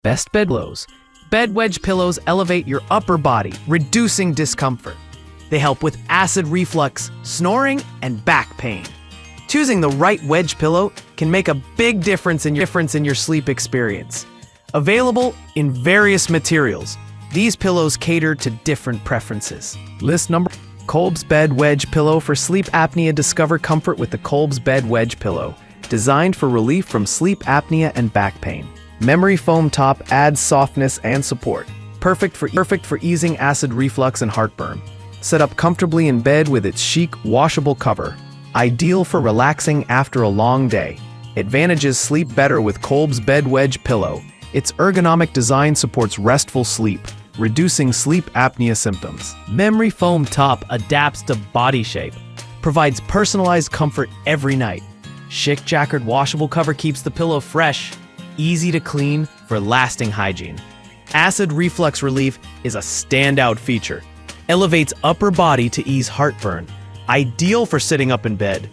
Best bed pillows. Bed wedge pillows elevate your upper body, reducing discomfort. They help with acid reflux, snoring, and back pain. Choosing the right wedge pillow can make a big difference in your sleep experience. Available in various materials, these pillows cater to different preferences. List number: Kolb's Bed Wedge Pillow for sleep apnea. Discover comfort with the Kolb's Bed Wedge Pillow, designed for relief from sleep apnea and back pain. Memory foam top adds softness and support, perfect for easing acid reflux and heartburn. Set up comfortably in bed with its chic, washable cover. Ideal for relaxing after a long day. Advantages: sleep better with Kolb's Bed Wedge Pillow. Its ergonomic design supports restful sleep, reducing sleep apnea symptoms. Memory foam top adapts to body shape, provides personalized comfort every night. Chic jacquard washable cover keeps the pillow fresh, easy to clean for lasting hygiene. Acid reflux relief is a standout feature. Elevates upper body to ease heartburn. Ideal for sitting up in bed.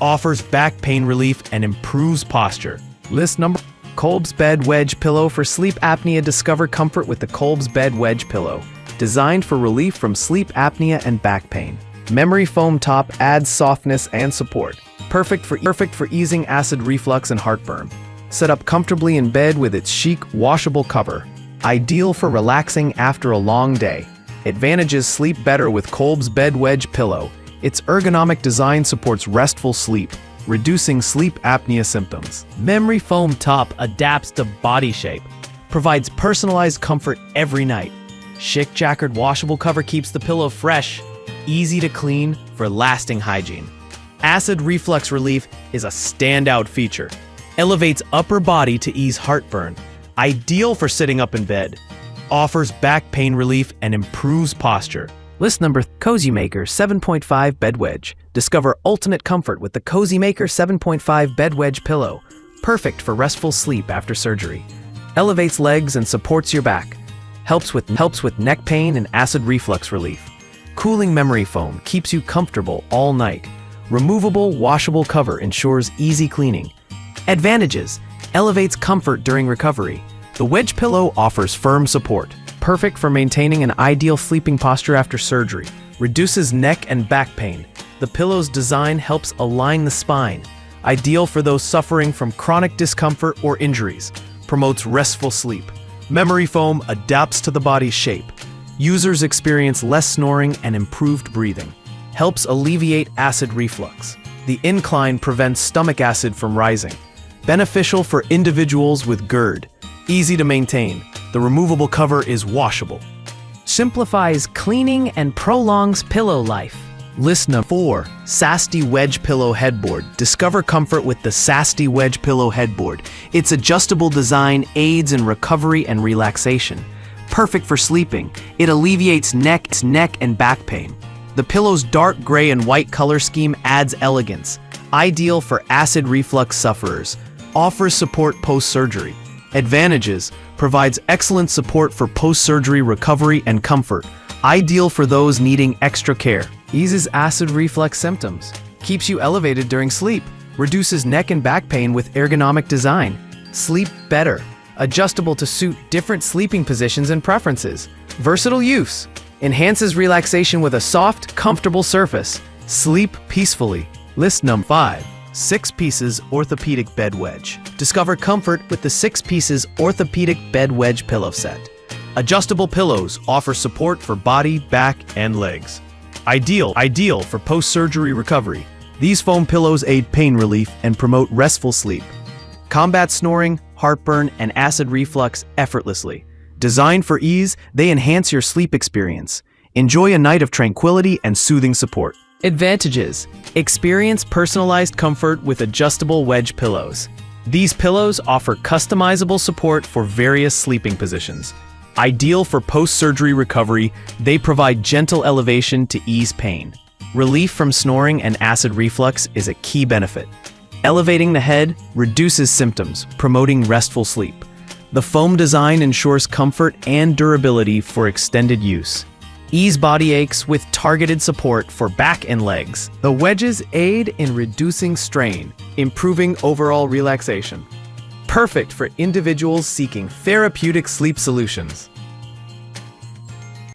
Offers back pain relief and improves posture. List number: Kolb's Bed Wedge Pillow for sleep apnea. Discover comfort with the Kolb's Bed Wedge Pillow, designed for relief from sleep apnea and back pain. Memory foam top adds softness and support, perfect for easing acid reflux and heartburn. Set up comfortably in bed with its chic, washable cover. Ideal for relaxing after a long day. Advantages: sleep better with Kolb's Bed Wedge Pillow. Its ergonomic design supports restful sleep, reducing sleep apnea symptoms. Memory foam top adapts to body shape, provides personalized comfort every night. Chic jacquard washable cover keeps the pillow fresh, easy to clean for lasting hygiene. Acid reflux relief is a standout feature. Elevates upper body to ease heartburn. Ideal for sitting up in bed. Offers back pain relief and improves posture. List number: Cozy Maker 7.5 Bed Wedge. Discover ultimate comfort with the Cozy Maker 7.5 Bed Wedge Pillow, perfect for restful sleep after surgery. Elevates legs and supports your back. Helps with neck pain and acid reflux relief. Cooling memory foam keeps you comfortable all night. Removable, washable cover ensures easy cleaning. Advantages: elevates comfort during recovery. The wedge pillow offers firm support, perfect for maintaining an ideal sleeping posture after surgery. Reduces neck and back pain. The pillow's design helps align the spine, ideal for those suffering from chronic discomfort or injuries. Promotes restful sleep. Memory foam adapts to the body's shape. Users experience less snoring and improved breathing. Helps alleviate acid reflux. The incline prevents stomach acid from rising. Beneficial for individuals with GERD. Easy to maintain. The removable cover is washable. Simplifies cleaning and prolongs pillow life. List number 4. Sasti Wedge Pillow Headboard. Discover comfort with the Sasti Wedge Pillow Headboard. Its adjustable design aids in recovery and relaxation. Perfect for sleeping. It alleviates neck and back pain. The pillow's dark gray and white color scheme adds elegance. Ideal for acid reflux sufferers. Offers support post-surgery. Advantages: provides excellent support for post-surgery recovery and comfort. Ideal for those needing extra care. Eases acid reflux symptoms. Keeps you elevated during sleep. Reduces neck and back pain with ergonomic design. Sleep better. Adjustable to suit different sleeping positions and preferences. Versatile use. Enhances relaxation with a soft, comfortable surface. Sleep peacefully. List number 5. 6 Pieces Orthopedic Bed Wedge. Discover comfort with the 6 Pieces Orthopedic Bed Wedge Pillow Set. Adjustable pillows offer support for body, back, and legs. Ideal for post-surgery recovery. These foam pillows aid pain relief and promote restful sleep. Combat snoring, heartburn, and acid reflux effortlessly. Designed for ease, they enhance your sleep experience. Enjoy a night of tranquility and soothing support. Advantages: experience personalized comfort with adjustable wedge pillows. These pillows offer customizable support for various sleeping positions. Ideal for post-surgery recovery, they provide gentle elevation to ease pain. Relief from snoring and acid reflux is a key benefit. Elevating the head reduces symptoms, promoting restful sleep. The foam design ensures comfort and durability for extended use. Ease body aches with targeted support for back and legs. The wedges aid in reducing strain, improving overall relaxation. perfect for individuals seeking therapeutic sleep solutions.